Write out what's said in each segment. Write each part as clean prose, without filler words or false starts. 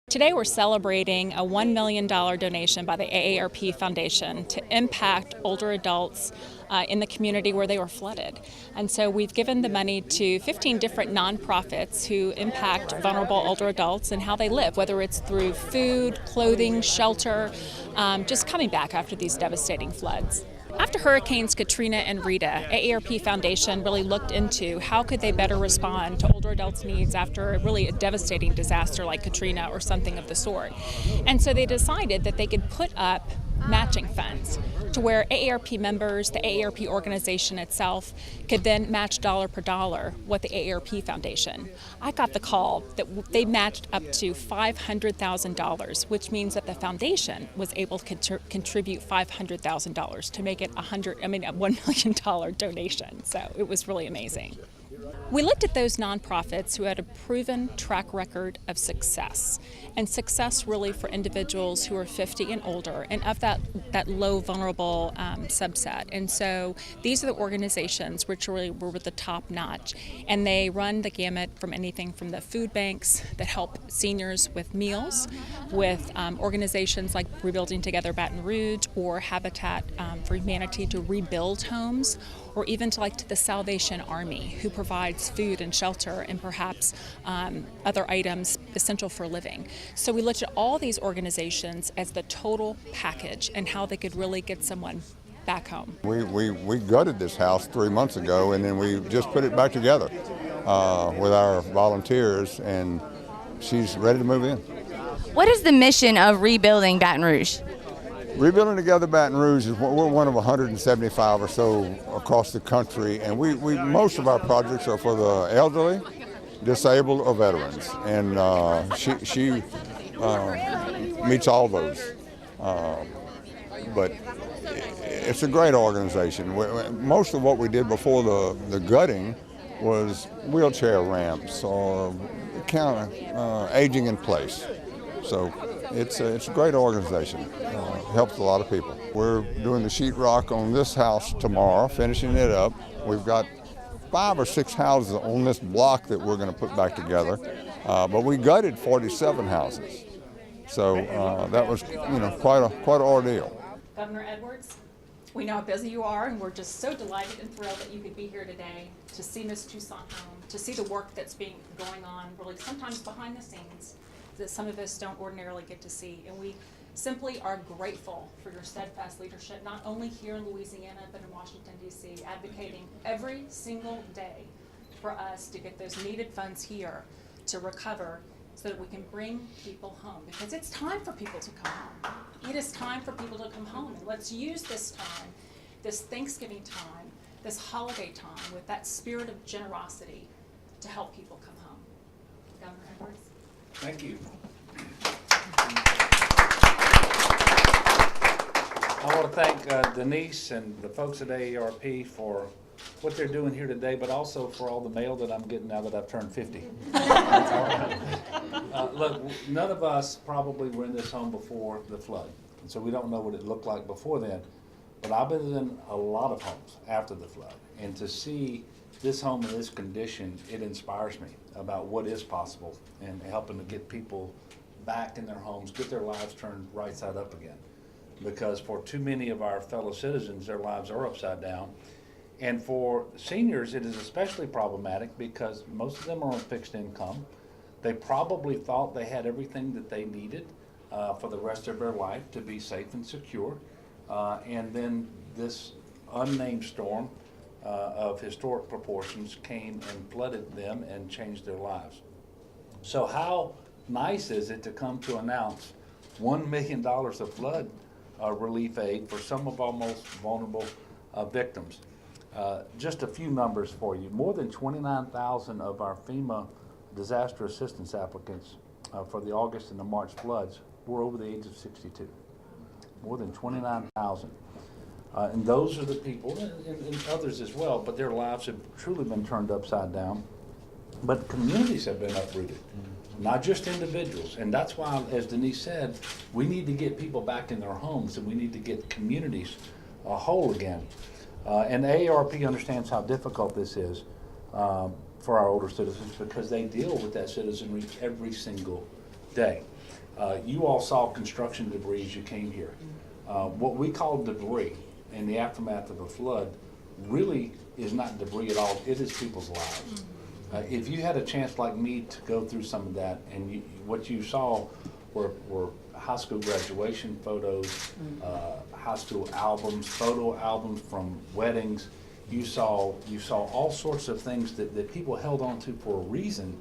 Today we're celebrating a $1 million donation by the AARP Foundation to impact older adults in the community where they were flooded. And so we've given the money to 15 different nonprofits who impact vulnerable older adults and how they live, whether it's through food, clothing, shelter, just coming back after these devastating floods. After Hurricanes Katrina and Rita, AARP Foundation really looked into how could they better respond to older adults' needs after a devastating disaster like Katrina or something of the sort. And so they decided that they could put up matching funds to where AARP members, the AARP organization itself, could then match dollar per dollar with the AARP Foundation. I got the call that they matched up to $500,000, which means that the foundation was able to contribute $500,000 to make it a $1 million donation. So it was really amazing. We looked at those nonprofits who had a proven track record of success, and success really for individuals who are 50 and older, and of that low vulnerable subset. And so these are the organizations which really were the top notch, and they run the gamut from anything from the food banks that help seniors with meals, with organizations like Rebuilding Together Baton Rouge or Habitat for Humanity to rebuild homes, or even to the Salvation Army, who provides food and shelter and perhaps other items essential for living. So we looked at all these organizations as the total package and how they could really get someone back home. We gutted this house 3 months ago, and then we just put it back together with our volunteers, and she's ready to move in. What is the mission of Rebuilding Baton Rouge? Rebuilding Together Baton Rouge is we're one of 175 or so across the country, and we most of our projects are for the elderly, disabled, or veterans, and she meets all those. But it's a great organization. Most of what we did before the gutting was wheelchair ramps or aging in place. So it's a great organization. Helps a lot of people. We're doing the sheetrock on this house tomorrow, finishing it up. We've got 5 or 6 houses on this block that we're going to put back together, but we gutted 47 houses. So that was, quite an ordeal. Governor Edwards, we know how busy you are, and we're just so delighted and thrilled that you could be here today to see Miss Toussaint home, to see the work that's going on, really sometimes behind the scenes, that some of us don't ordinarily get to see. And we simply are grateful for your steadfast leadership, not only here in Louisiana, but in Washington, D.C., advocating every single day for us to get those needed funds here to recover so that we can bring people home. Because it's time for people to come home. It is time for people to come home. And let's use this time, this Thanksgiving time, this holiday time, with that spirit of generosity to help people come home. Governor Edwards. Thank you. I want to thank Denise and the folks at AARP for what they're doing here today, but also for all the mail that I'm getting now that I've turned 50. Look, none of us probably were in this home before the flood, and so we don't know what it looked like before then. But I've been in a lot of homes after the flood, and to see this home in this condition, it inspires me about what is possible and helping to get people back in their homes, get their lives turned right side up again. Because for too many of our fellow citizens, their lives are upside down. And for seniors, it is especially problematic because most of them are on fixed income. They probably thought they had everything that they needed for the rest of their life to be safe and secure. And then this unnamed storm of historic proportions came and flooded them and changed their lives. So how nice is it to come to announce $1 million of flood relief aid for some of our most vulnerable victims. Just a few numbers for you. More than 29,000 of our FEMA disaster assistance applicants for the August and the March floods were over the age of 62. More than 29,000. And those are the people, and others as well, but their lives have truly been turned upside down. But communities have been uprooted, not just individuals. And that's why, as Denise said, we need to get people back in their homes, and we need to get communities whole again. And AARP understands how difficult this is for our older citizens because they deal with that citizenry every single day. You all saw construction debris as you came here. What we call debris in the aftermath of a flood really is not debris at all. It is people's lives. If you had a chance like me to go through some of that, and what you saw were high school graduation photos, high school albums, photo albums from weddings. You saw all sorts of things that people held on to for a reason,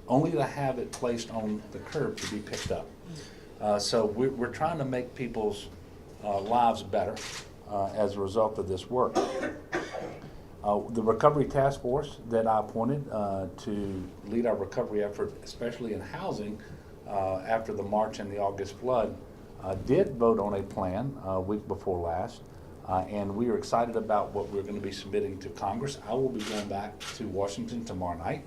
only to have it placed on the curb to be picked up. So we're trying to make people's lives better as a result of this work. The Recovery Task Force that I appointed to lead our recovery effort, especially in housing, after the March and the August flood, did vote on a plan week before last, and we are excited about what we're going to be submitting to Congress. I will be going back to Washington tomorrow night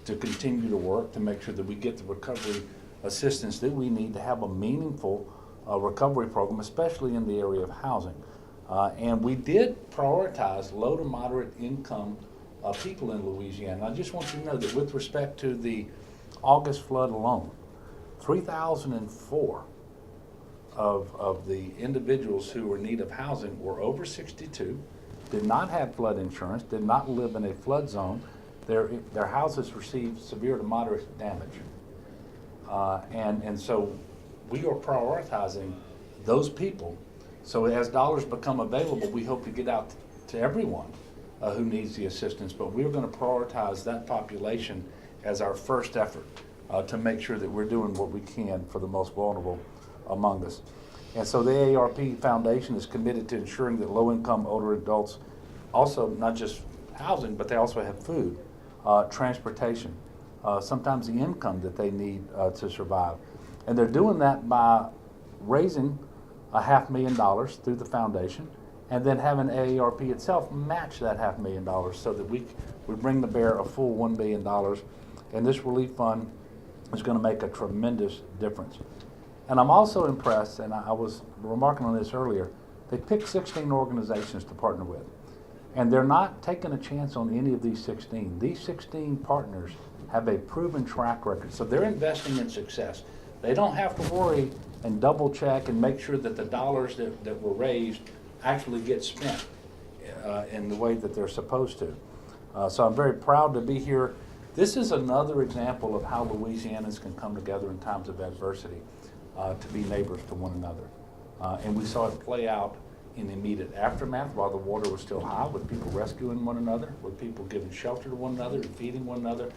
to continue to work to make sure that we get the recovery assistance that we need to have a meaningful recovery program, especially in the area of housing. And we did prioritize low to moderate income people in Louisiana. I just want you to know that with respect to the August flood alone, 3,004 of the individuals who were in need of housing were over 62, did not have flood insurance, did not live in a flood zone. Their houses received severe to moderate damage. And so we are prioritizing those people. So as dollars become available, we hope to get out to everyone who needs the assistance, but we're going to prioritize that population as our first effort to make sure that we're doing what we can for the most vulnerable among us. And so the AARP Foundation is committed to ensuring that low-income older adults also, not just housing, but they also have food, transportation, sometimes the income that they need to survive. And they're doing that by raising $500,000 through the foundation, and then having AARP itself match that $500,000 so that we bring to bear a full $1 million. And this relief fund is going to make a tremendous difference. And I'm also impressed, and I was remarking on this earlier, they picked 16 organizations to partner with. And they're not taking a chance on any of these 16. These 16 partners have a proven track record, so they're investing in success. They don't have to worry and double check and make sure that the dollars that were raised actually get spent in the way that they're supposed to. So I'm very proud to be here. This is another example of how Louisianans can come together in times of adversity to be neighbors to one another. And we saw it play out in the immediate aftermath while the water was still high, with people rescuing one another, with people giving shelter to one another and feeding one another.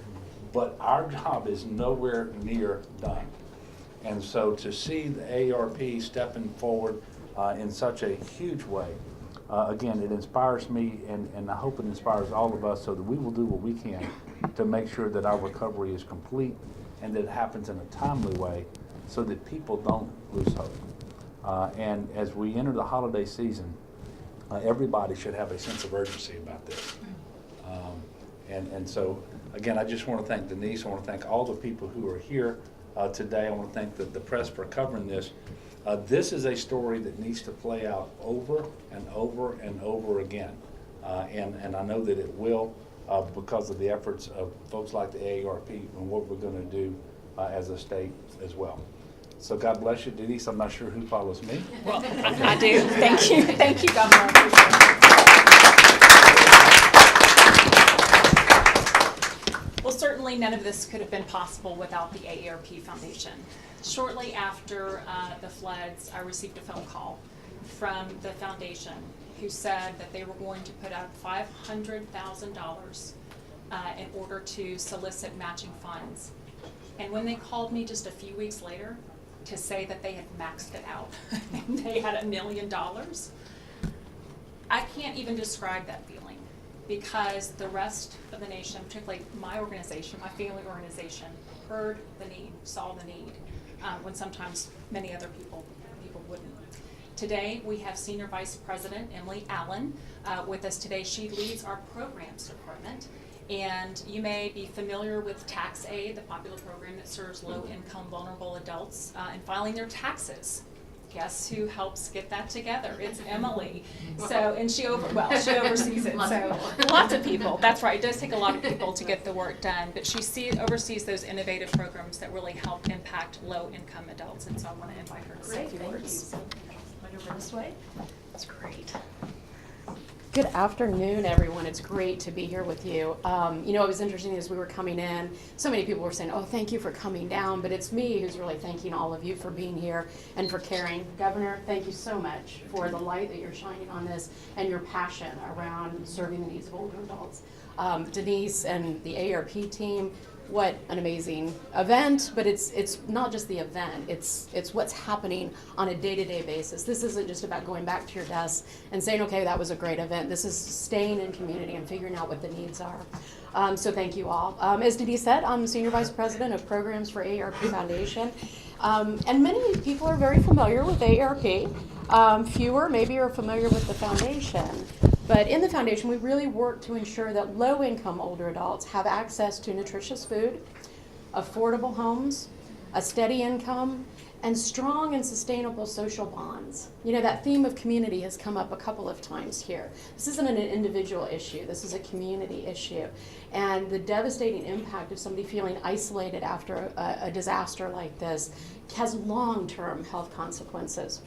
But our job is nowhere near done. And so to see the AARP stepping forward in such a huge way, again, it inspires me, and I hope it inspires all of us, so that we will do what we can to make sure that our recovery is complete and that it happens in a timely way so that people don't lose hope. And as we enter the holiday season, everybody should have a sense of urgency about this. And so, again, I just want to thank Denise. I want to thank all the people who are here today. I want to thank the press for covering this. This is a story that needs to play out over and over and over again. And I know that it will because of the efforts of folks like the AARP and what we're going to do as a state as well. So God bless you, Denise. I'm not sure who follows me. Well, I do. Thank you. Thank you, Governor. Well, certainly none of this could have been possible without the AARP Foundation. Shortly after the floods, I received a phone call from the foundation who said that they were going to put up $500,000 in order to solicit matching funds. And when they called me just a few weeks later to say that they had maxed it out and they had $1 million, I can't even describe that feeling, because the rest of the nation, particularly my organization, my family organization, heard the need, saw the need, when sometimes many other people wouldn't. Today, we have Senior Vice President Emily Allen with us today. She leads our programs department. And you may be familiar with Tax Aid, the popular program that serves low-income vulnerable adults in filing their taxes. guess who helps get that together? It's Emily. So, and she oversees it. So lots of people. That's right. It does take a lot of people to get the work done, but she oversees those innovative programs that really help impact low-income adults. And so I want to invite her to say a few words. Right over this way. That's great. Good afternoon, everyone. It's great to be here with you. It was interesting as we were coming in, so many people were saying, oh, thank you for coming down, but it's me who's really thanking all of you for being here and for caring. Governor, thank you so much for the light that you're shining on this and your passion around serving the needs of older adults. Denise and the AARP team, what an amazing event, but it's not just the event, it's what's happening on a day-to-day basis. This isn't just about going back to your desk and saying, okay, that was a great event. This is staying in community and figuring out what the needs are. So thank you all. As Denise said, I'm Senior Vice President of Programs for AARP Foundation. And many people are very familiar with AARP. Fewer maybe are familiar with the foundation. But in the foundation, we really work to ensure that low-income older adults have access to nutritious food, affordable homes, a steady income, and strong and sustainable social bonds. That theme of community has come up a couple of times here. This isn't an individual issue. This is a community issue. And the devastating impact of somebody feeling isolated after a disaster like this has long-term health consequences.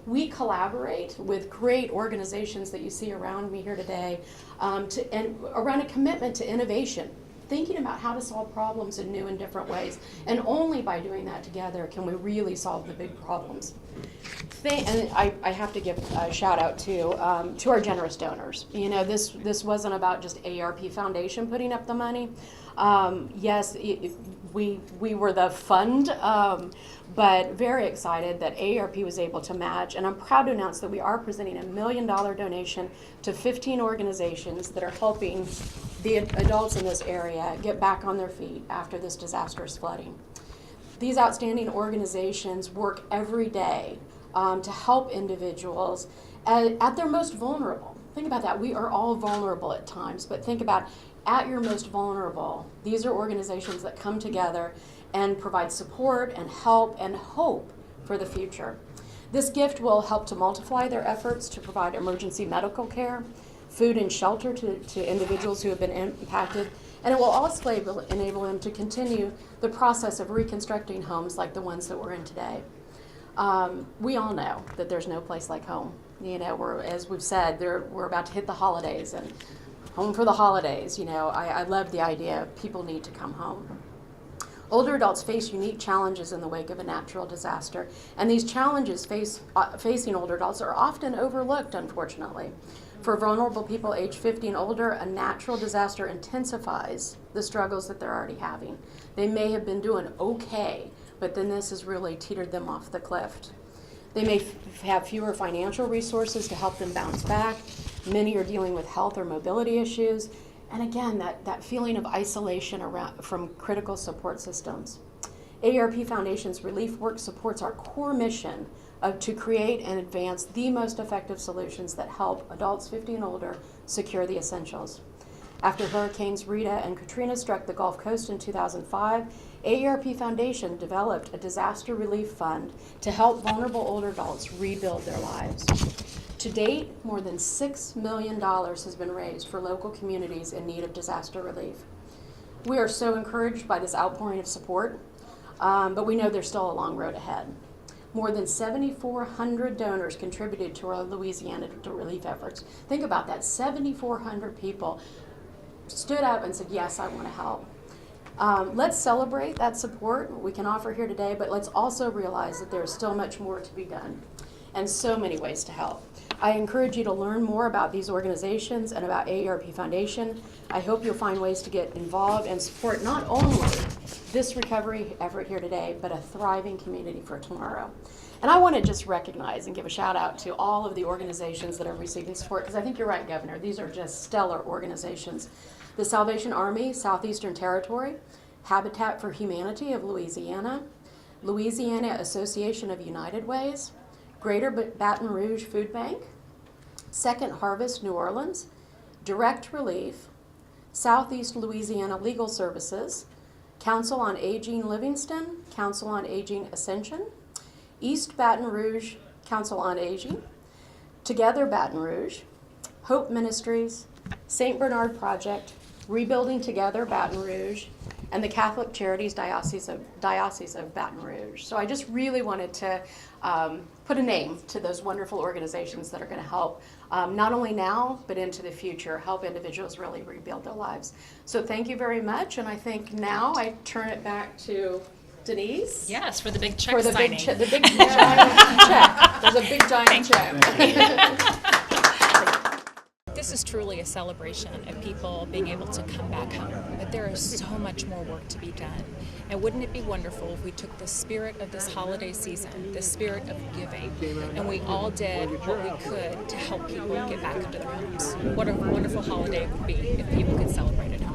We collaborate with great organizations that you see around me here today and around a commitment to innovation, thinking about how to solve problems in new and different ways. And only by doing that together can we really solve the big problems. And I have to give a shout out to our generous donors. This wasn't about just AARP Foundation putting up the money. Yes, we were the fund, but very excited that AARP was able to match. And I'm proud to announce that we are presenting a $1 million donation to 15 organizations that are helping the adults in this area get back on their feet after this disastrous flooding. These outstanding organizations work every day to help individuals at their most vulnerable. Think about that. We are all vulnerable at times, but think about at your most vulnerable. These are organizations that come together and provide support and help and hope for the future. This gift will help to multiply their efforts to provide emergency medical care, food and shelter to individuals who have been impacted, and it will also enable them to continue the process of reconstructing homes like the ones that we're in today. We all know that there's no place like home. As we've said, we're about to hit the holidays, and home for the holidays. I love the idea of people need to come home. Older adults face unique challenges in the wake of a natural disaster, and these challenges facing older adults are often overlooked, unfortunately. For vulnerable people age 50 and older, a natural disaster intensifies the struggles that they're already having. They may have been doing okay, but then this has really teetered them off the cliff. They may have fewer financial resources to help them bounce back. Many are dealing with health or mobility issues. And again, that feeling of isolation from critical support systems. AARP Foundation's relief work supports our core mission to create and advance the most effective solutions that help adults 50 and older secure the essentials. After Hurricanes Rita and Katrina struck the Gulf Coast in 2005, AARP Foundation developed a disaster relief fund to help vulnerable older adults rebuild their lives. To date, more than $6 million has been raised for local communities in need of disaster relief. We are so encouraged by this outpouring of support, but we know there's still a long road ahead. More than 7,400 donors contributed to our Louisiana relief efforts. Think about that, 7,400 people stood up and said, yes, I want to help. Let's celebrate that support we can offer here today, but let's also realize that there's still much more to be done and so many ways to help. I encourage you to learn more about these organizations and about AARP Foundation. I hope you'll find ways to get involved and support not only this recovery effort here today, but a thriving community for tomorrow. And I want to just recognize and give a shout out to all of the organizations that are receiving support, because I think you're right, Governor, these are just stellar organizations. The Salvation Army, Southeastern Territory, Habitat for Humanity of Louisiana, Louisiana Association of United Ways, Greater Baton Rouge Food Bank, Second Harvest New Orleans, Direct Relief, Southeast Louisiana Legal Services, Council on Aging Livingston, Council on Aging Ascension, East Baton Rouge Council on Aging, Together Baton Rouge, Hope Ministries, St. Bernard Project, Rebuilding Together Baton Rouge, and the Catholic Charities Diocese of Baton Rouge. So I just really wanted to put a name to those wonderful organizations that are going to help, not only now, but into the future, help individuals really rebuild their lives. So thank you very much, and I think now I turn it back to Denise. Yes, for the big check For the signing. big giant check. There's a big giant check. This is truly a celebration of people being able to come back home, but there is so much more work to be done. And wouldn't it be wonderful if we took the spirit of this holiday season, the spirit of giving, and we all did what we could to help people get back into their homes? What a wonderful holiday it would be if people could celebrate at home.